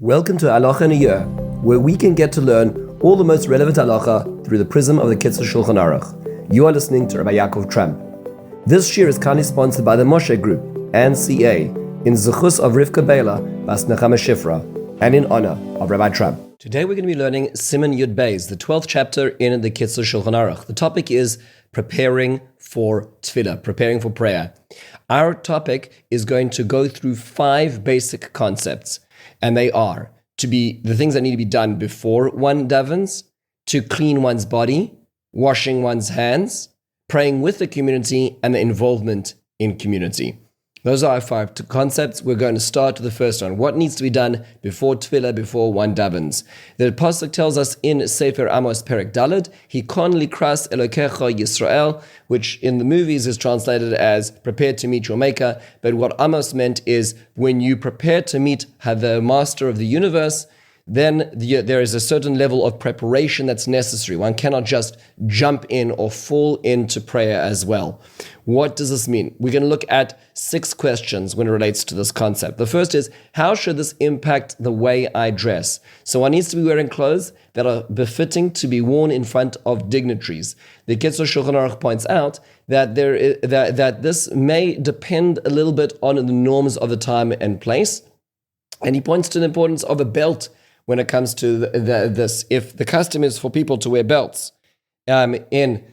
Welcome to Halacha in a Year, where we can get to learn all the most relevant halacha through the prism of the Kitzur Shulchan Aruch. You are listening to Rabbi Ya'akov Trump. This year is kindly sponsored by the Moshe Group and CA in zechus of Rivka Biela, bas נחמה Shifra, and in honor of Rabbi Trump. Today we're going to be learning Siman Yud Beis, the 12th chapter in the Kitzur Shulchan Aruch. The topic is preparing for tefillah, preparing for prayer. Our topic is going to go through 5 basic concepts. And they are to be the things that need to be done before one davens, to clean one's body, washing one's hands, praying with the community, and the involvement in community. Those are our 5 concepts. We're going to start with the first one. What needs to be done before tefillah, before one davens? The pasuk tells us in Sefer Amos Perek Daled, Hikon likras Elokecha Yisrael, which in the movies is translated as prepare to meet your maker. But what Amos meant is when you prepare to meet the master of the universe, then there is a certain level of preparation that's necessary. One cannot just jump in or fall into prayer as well. What does this mean? We're going to look at 6 questions when it relates to this concept. The first is, how should this impact the way I dress? So one needs to be wearing clothes that are befitting to be worn in front of dignitaries. The Kitzur Shulchan Aruch points out that that this may depend a little bit on the norms of the time and place. And he points to the importance of a belt when it comes to this. If the custom is for people to wear belts in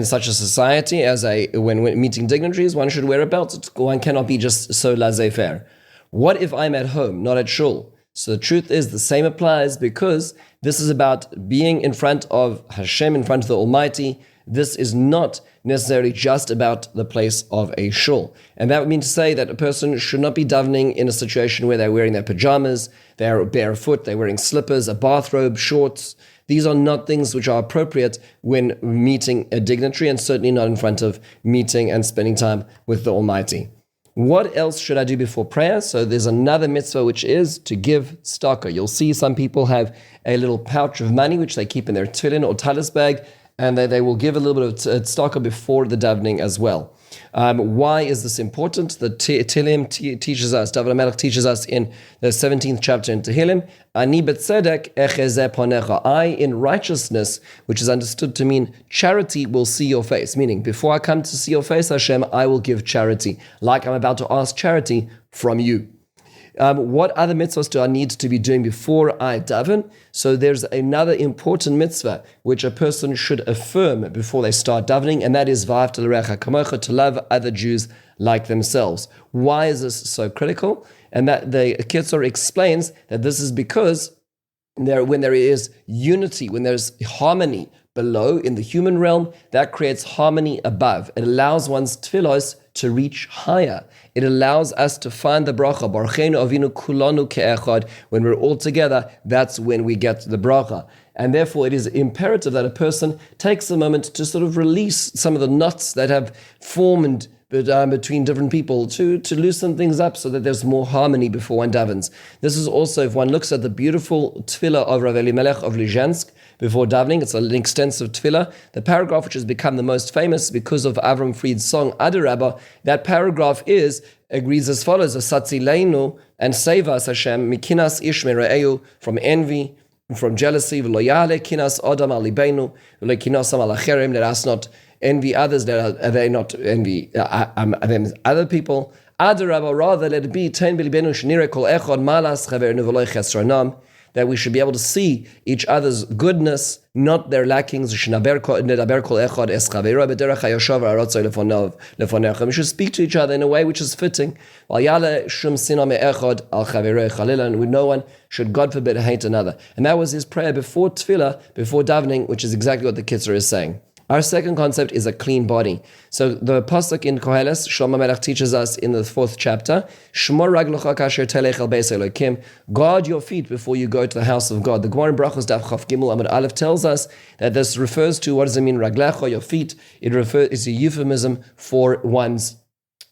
such a society as when meeting dignitaries, one should wear a belt. One cannot be just so laissez-faire. What if I'm at home, not at shul? So the truth is the same applies, because this is about being in front of Hashem, in front of the Almighty. This is not necessarily just about the place of a shul. And that would mean to say that a person should not be davening in a situation where they're wearing their pajamas, they're barefoot, they're wearing slippers, a bathrobe, shorts. These are not things which are appropriate when meeting a dignitary, and certainly not in front of meeting and spending time with the Almighty. What else should I do before prayer? So there's another mitzvah, which is to give tzedakah. You'll see some people have a little pouch of money which they keep in their tefillin or talis bag, and they will give a little bit of tzedakah before the davening as well. Why is this important? The Tehillim teaches us, David HaMelech teaches us in the 17th chapter in Tehillim, Ani betzedek echezeh panecha. I in righteousness, which is understood to mean charity, will see your face. Meaning, before I come to see your face, Hashem, I will give charity, like I'm about to ask charity from you. What other mitzvahs do I need to be doing before I daven? So there's another important mitzvah which a person should affirm before they start davening, and that is v'ahavta l'reacha kamocha, to love other Jews like themselves. Why is this so critical? And that the Kitzur explains that this is because when there is unity, when there's harmony below in the human realm, that creates harmony above. It allows one's tefillos to reach higher. It allows us to find the bracha. Barucheinu Avinu kulanu ke'echad. When we're all together, that's when we get the bracha. And therefore, it is imperative that a person takes a moment to sort of release some of the knots that have formed between different people, to loosen things up so that there's more harmony before one davens. This is also, if one looks at the beautiful tefillah of Rav Elimelech of Lizhensk before davening, it's an extensive tefillah. The paragraph which has become the most famous because of Avram Fried's song Adarabba, that paragraph agrees as follows: Asatzileinu, and save us, Hashem, mikinas ish mere'eu, from envy, from jealousy, v'lo yale kinas adam al libeinu, v'lo kinasam al acherim, let us not envy others, that they not envy them, other people. Adarabba, rather let it be ten bilibenu shnire kol echad malas chavernu v'lo chesranam, that we should be able to see each other's goodness, not their lackings. We should speak to each other in a way which is fitting. And no one should, God forbid, hate another. And that was his prayer before tefillah, before davening, which is exactly what the Kitzur is saying. Our second concept is a clean body. So the pasuk in Koheles, Shlomo Melech teaches us in the 4th chapter, Shmor raglocha kasher telech el beis Elokim, guard your feet before you go to the house of God. The Gemara in Brachos Daf Chaf Gimel Amud Aleph tells us that this refers to, what does it mean, raglecha, your feet? It's a euphemism for one's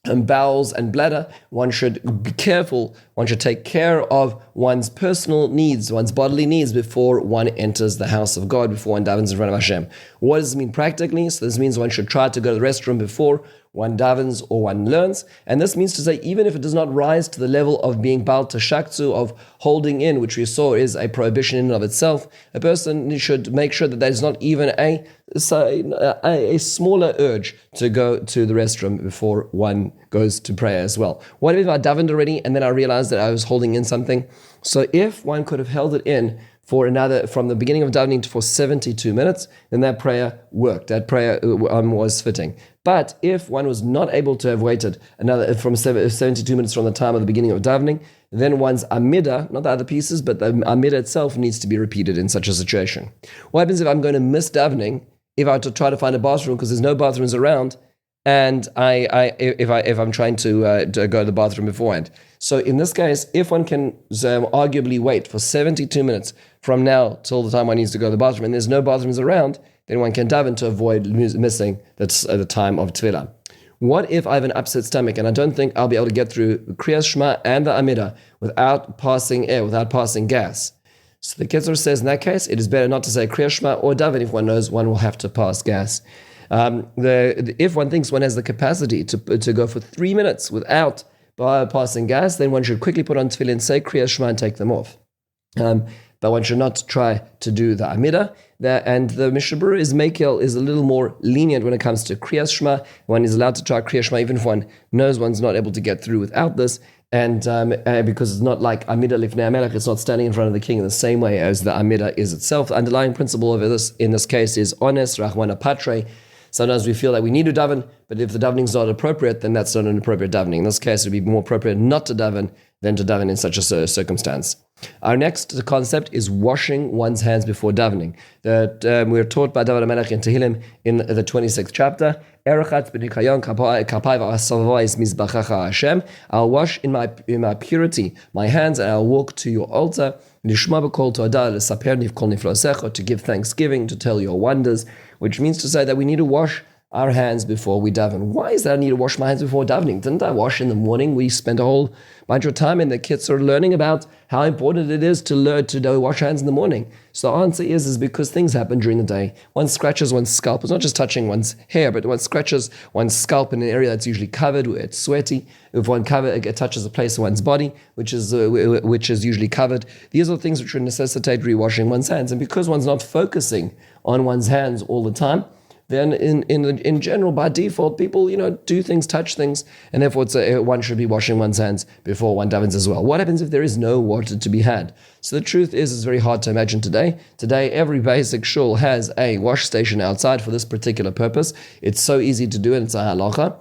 bowels and bladder. One should be careful one should take care of one's personal needs, one's bodily needs, before one enters the house of God, before one davens in front of Hashem. What does this mean practically? So this means one should try to go to the restroom before one davens or one learns. And this means to say, even if it does not rise to the level of being Baal Tashaktu, of holding in, which we saw is a prohibition in and of itself, a person should make sure that there is not even a smaller urge to go to the restroom before one goes to prayer as well. What if I davened already and then I realized that I was holding in something? So if one could have held it in for another, from the beginning of davening for 72 minutes, then that prayer worked. That prayer was fitting. But if one was not able to have waited another from 72 minutes from the time of the beginning of davening, then one's amida, not the other pieces, but the amida itself needs to be repeated in such a situation. What happens if I'm going to miss davening, if I were to try to find a bathroom because there's no bathrooms around, and if I'm trying to go to the bathroom beforehand? So in this case, if one can arguably wait for 72 minutes from now till the time one needs to go to the bathroom, and there's no bathrooms around, then one can daven to avoid missing the time of tefillah. What if I have an upset stomach and I don't think I'll be able to get through Kriyas Shema and the Amida without passing air, without passing gas? So the Kitzur says in that case, it is better not to say Kriyas Shema or daven if one knows one will have to pass gas. If one thinks one has the capacity to go for 3 minutes without passing gas, then one should quickly put on tefillin, say Kriyas Shema, and take them off. But one should not try to do the Amida. And the Mishnah Berurah is a little more lenient when it comes to Kriyas Shema. One is allowed to try Kriyas Shema even if one knows one's not able to get through without this. And because it's not like Amida Lifnei HaMelech, it's not standing in front of the king in the same way as the Amida is itself. The underlying principle of this in this case is ones, Rachmana Patre. Sometimes we feel that we need to daven, but if the davening is not appropriate, then that's not an appropriate davening. In this case, it would be more appropriate not to daven than to daven in such a circumstance. Our next concept is washing one's hands before davening. That we're taught by David HaMelech in Tehillim in the 26th chapter. I'll wash in my purity my hands, and I'll walk to your altar to give thanksgiving, to tell your wonders, which means to say that we need to wash our hands before we daven. Why is that I need to wash my hands before davening? Didn't I wash in the morning? We spent a whole bunch of time in the Kitzur learning about how important it is to learn to wash hands in the morning. So the answer is because things happen during the day. One scratches one's scalp. It's not just touching one's hair, but one scratches one's scalp in an area that's usually covered, where it's sweaty. If one touches a place of one's body which is usually covered, these are things which would necessitate rewashing one's hands. And because one's not focusing on one's hands all the time, then in general, by default, people do things, touch things, and therefore one should be washing one's hands before one davens as well. What happens if there is no water to be had? So the truth is, it's very hard to imagine today. Today, every basic shul has a wash station outside for this particular purpose. It's so easy to do, and it's a halacha.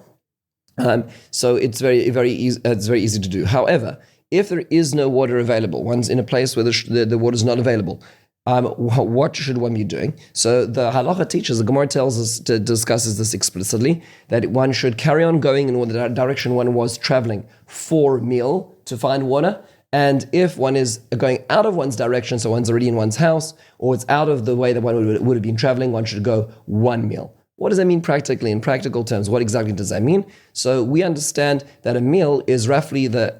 So it's very easy. It's very easy to do. However, if there is no water available, one's in a place where the water is not available, what should one be doing? So the Halacha teaches, the Gemara discusses this explicitly, that one should carry on going in the direction one was traveling for meal to find water. And if one is going out of one's direction, so one's already in one's house, or it's out of the way that one would have been traveling, one should go one meal. What does that mean practically, in practical terms? What exactly does that mean? So we understand that a meal is roughly the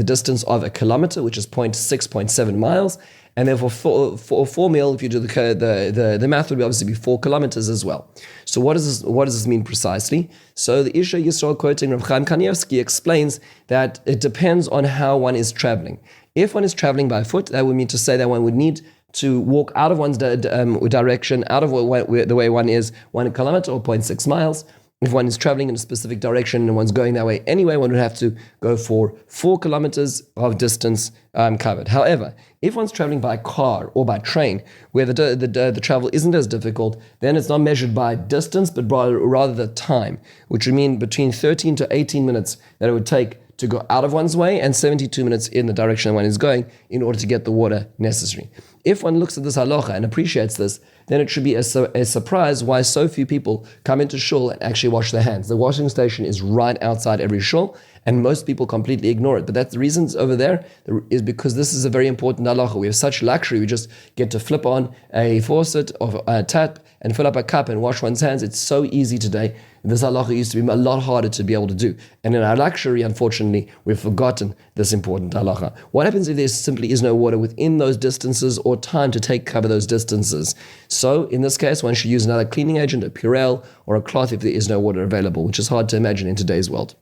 distance of a kilometer, which is 0.7 miles. And therefore, for 4 meal, if you do the math, would obviously be 4 kilometers as well. So what does this mean precisely? So the Isha Yisrael, quoting Rav Chaim Kanievsky, explains that it depends on how one is traveling. If one is traveling by foot, that would mean to say that one would need to walk out of one's direction, out of the way one is, 1 kilometer or 0.6 miles. If one is traveling in a specific direction and one's going that way anyway, one would have to go for 4 kilometers of distance covered. However, if one's traveling by car or by train, where the travel isn't as difficult, then it's not measured by distance, but rather the time, which would mean between 13 to 18 minutes that it would take to go out of one's way, and 72 minutes in the direction one is going in order to get the water necessary. If one looks at this halacha and appreciates this, then it should be a surprise why so few people come into shul and actually wash their hands. The washing station is right outside every shul, and most people completely ignore it. But that's the reasons over there is because this is a very important halacha. We have such luxury. We just get to flip on a faucet or a tap and fill up a cup and wash one's hands. It's so easy today This halacha used to be a lot harder to be able to do. And in our luxury, unfortunately, we've forgotten this important halacha. What happens if there simply is no water within those distances or time to cover those distances? So in this case, one should use another cleaning agent, a Purell, or a cloth if there is no water available, which is hard to imagine in today's world.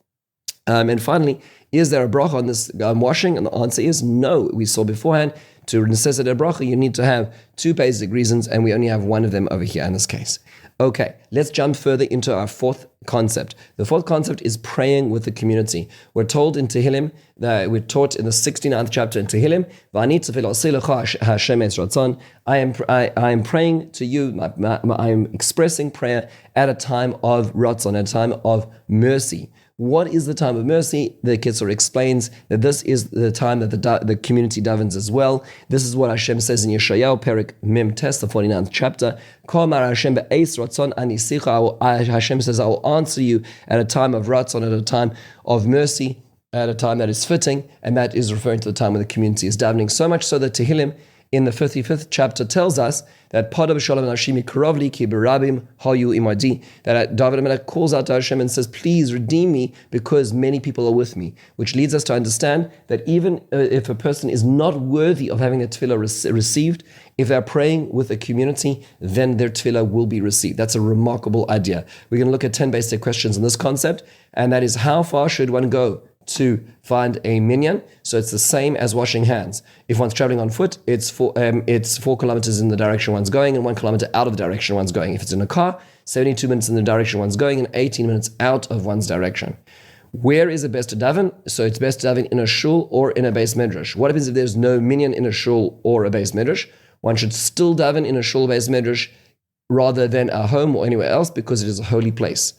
And finally, is there a bracha on this washing? And the answer is no. We saw beforehand, to necessitate a bracha, you need to have two basic reasons, and we only have one of them over here in this case. Okay, let's jump further into our fourth concept. The fourth concept is praying with the community. We're told in Tehillim, that we're taught in the 69th chapter in Tehillim, I am praying to you, I am expressing prayer at a time of ratzon, at a time of mercy. What is the time of mercy? The Kitzur explains that this is the time that the community davens as well. This is what Hashem says in Yeshayahu, Perik Mem Tes, the 49th chapter. Hashem says, I will answer you at a time of ratzon, at a time of mercy, at a time that is fitting, and that is referring to the time when the community is davening. So much so that Tehillim in the 55th chapter tells us that that David HaMelech calls out to Hashem and says, please redeem me because many people are with me, which leads us to understand that even if a person is not worthy of having their tefillah received, if they're praying with a community, then their tefillah will be received. That's a remarkable idea. We're going to look at 10 basic questions in this concept, and that is, how far should one go to find a minyan? So it's the same as washing hands. If one's traveling on foot, it's 4 kilometers in the direction one's going and 1 kilometer out of the direction one's going. If it's in a car, 72 minutes in the direction one's going and 18 minutes out of one's direction. Where is it best to daven? So it's best to daven in a shul or in a beis medrash. What happens if there's no minyan in a shul or a beis medrash? One should still daven in a shul beis medrash rather than a home or anywhere else because it is a holy place.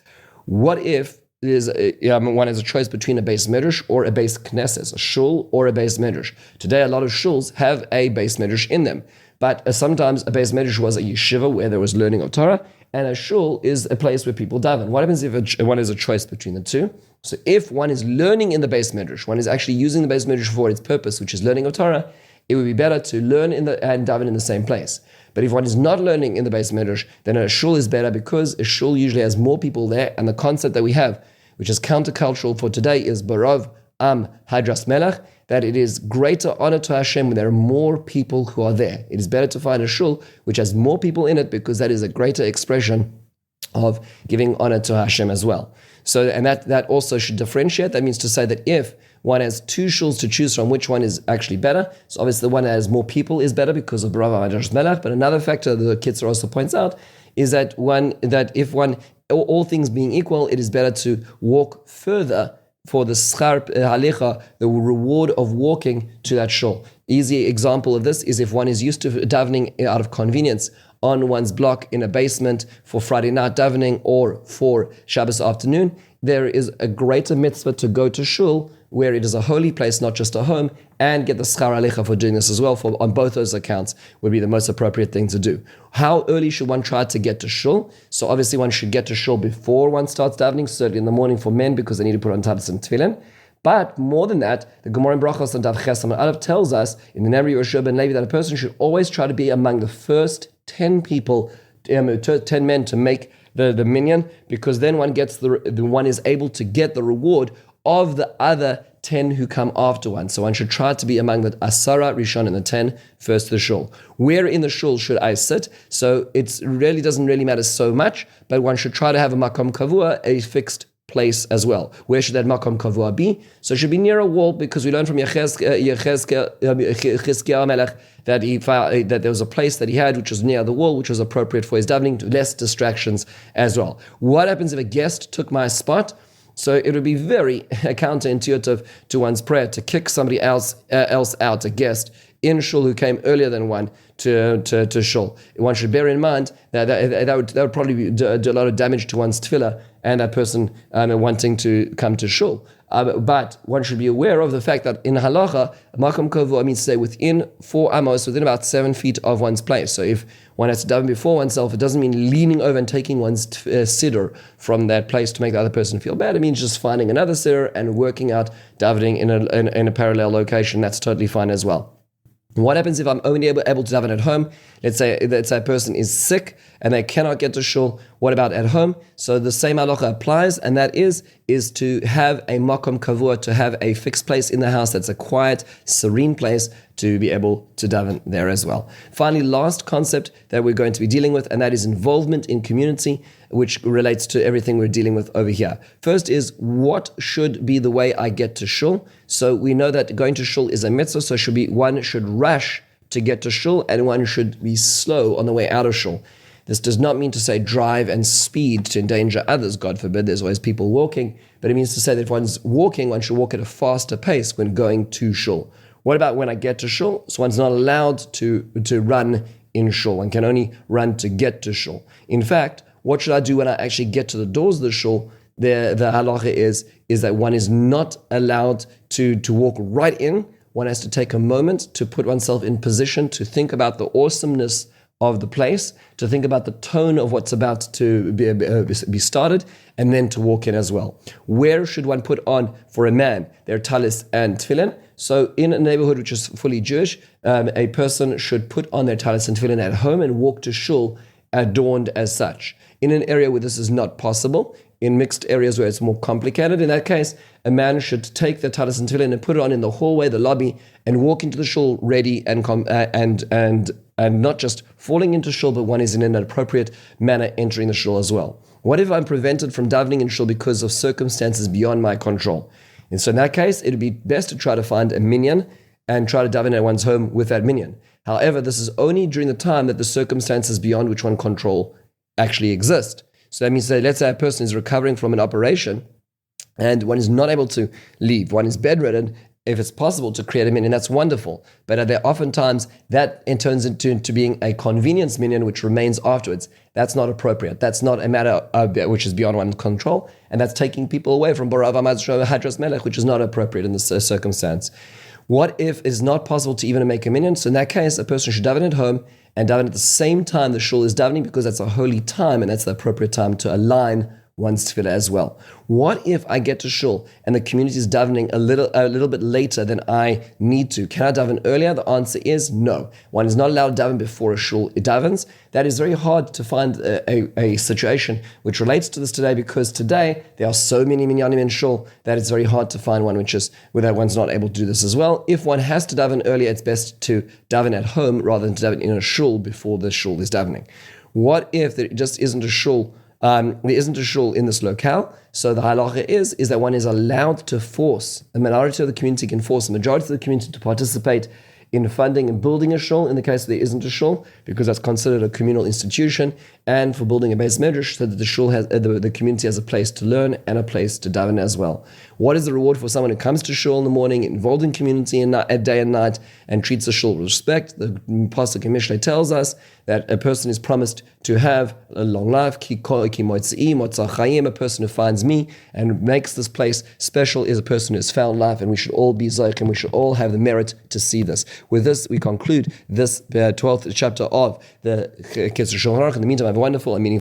What if one has a choice between a beis medrash or a beis knesses, a shul or a beis medrash? Today, a lot of shuls have a beis medrash in them, but sometimes a beis medrash was a yeshiva where there was learning of Torah, and a shul is a place where people daven. What happens if one has a choice between the two? So if one is learning in the beis medrash, one is actually using the beis medrash for its purpose, which is learning of Torah, it would be better to learn and daven in the same place. But if one is not learning in the beis medrash, then a shul is better because a shul usually has more people there, and the concept that we have, which is countercultural for today, is Barav Am Hadras Melech, that it is greater honor to Hashem when there are more people who are there. It is better to find a shul which has more people in it because that is a greater expression of giving honor to Hashem as well. So, and that also should differentiate. That means to say that if one has two shuls to choose from, which one is actually better? So obviously the one that has more people is better because of Barav Am Hadras Melech. But another factor the Kitzur also points out is that if all things being equal, it is better to walk further for the schar halecha, the reward of walking to that shul. Easy example of this is if one is used to davening out of convenience on one's block in a basement for Friday night davening or for Shabbos afternoon, there is a greater mitzvah to go to shul where it is a holy place, not just a home, and get the schar alecha for doing this as well. On both those accounts would be the most appropriate thing to do. How early should one try to get to shul? So obviously one should get to shul before one starts davening, certainly in the morning for men because they need to put on talis and tefillin. But more than that, the Gemara in Brachos and Daf Ches Amud Aleph tells us in the Nebri Yoshua ben Levi that a person should always try to be among the first 10 people, 10 men to make the minyan, because then one gets one is able to get the reward of the other 10 who come after one. So one should try to be among the Asara Rishon and the 10 first to the shul. Where in the shul should I sit? So it really doesn't really matter so much, but one should try to have a makom kavua, a fixed place as well. Where should that makom kavua be? So it should be near a wall, because we learned from Yechezkel Melech that there was a place that he had which was near the wall, which was appropriate for his davening, less distractions as well. What happens if a guest took my spot? So it would be very counterintuitive to one's prayer to kick somebody else out, a guest in shul who came earlier than one to shul. One should bear in mind that would probably do a lot of damage to one's tefillah and that person wanting to come to shul. But one should be aware of the fact that in halacha, makom kavua means to say within 4 amos, within about 7 feet of one's place. So if one has to daven before oneself, it doesn't mean leaning over and taking one's siddur from that place to make the other person feel bad. It means just finding another siddur and working out davening in a parallel location. That's totally fine as well. What happens if I'm only able to daven at home? Let's say a person is sick and they cannot get to shul. What about at home? So the same halacha applies, and that is to have a makom kavua, to have a fixed place in the house that's a quiet, serene place to be able to daven there as well. Finally, last concept that we're going to be dealing with, and that is involvement in community, which relates to everything we're dealing with over here. First is, what should be the way I get to shul? So we know that going to shul is a mitzvah, so one should rush to get to shul, and one should be slow on the way out of shul. This does not mean to say drive and speed to endanger others, God forbid, there's always people walking, but it means to say that if one's walking, one should walk at a faster pace when going to shul. What about when I get to shul? So one's not allowed to run in shul. One can only run to get to shul. In fact, what should I do when I actually get to the doors of the shul? The halacha is that one is not allowed to walk right in. One has to take a moment to put oneself in position to think about the awesomeness of the place, to think about the tone of what's about to be started, and then to walk in as well. Where should one put on, for a man, their talis and tefillin? So in a neighborhood which is fully Jewish, a person should put on their talis and tefillin at home and walk to shul adorned as such. In an area where this is not possible, in mixed areas where it's more complicated, in that case, a man should take the talis and tefillin and put it on in the hallway, the lobby, and walk into the shul ready and not just falling into shul, but one is in an appropriate manner entering the shul as well. What if I'm prevented from davening in shul because of circumstances beyond my control? And so in that case, it would be best to try to find a minyan and try to daven at one's home with that minyan. However, this is only during the time that the circumstances beyond which one control actually exist. So that means that, let's say a person is recovering from an operation and one is not able to leave, one is bedridden. If it's possible to create a minyan, that's wonderful. But there oftentimes that turns into being a convenience minyan which remains afterwards. That's not appropriate. That's not a matter which is beyond one's control, and that's taking people away from Borav Amad Hadras Melech, which is not appropriate in this circumstance. What if it's not possible to even make a minyan? So in that case, a person should daven at home and daven at the same time the shul is davening, because that's a holy time and that's the appropriate time to align one's tefillah as well. What if I get to shul and the community is davening a little bit later than I need to? Can I daven earlier? The answer is no. One is not allowed to daven before a shul davens. That is very hard to find a situation which relates to this today, because today there are so many minyanim in shul that it's very hard to find one where one's not able to do this as well. If one has to daven earlier, it's best to daven at home rather than to daven in a shul before the shul is davening. What if there just isn't a shul? There isn't a shul in this locale, so the halacha is that one is allowed to force, a minority of the community can force a majority of the community to participate in funding and building a shul in the case there isn't a shul, because that's considered a communal institution, and for building a beis medrash so that the shul has the community has a place to learn and a place to daven as well. What is the reward for someone who comes to shul in the morning, involved in community at day and night, and treats the shul with respect? The pasuk in Mishlei tells us that a person is promised to have a long life. Ki motzei motzah chayim, a person who finds me and makes this place special is a person who has found life, and we should all be zech, and we should all have the merit to see this. With this, we conclude this 12th chapter of the Kitzur Shulchan Aruch. In the meantime, have a wonderful and meaningful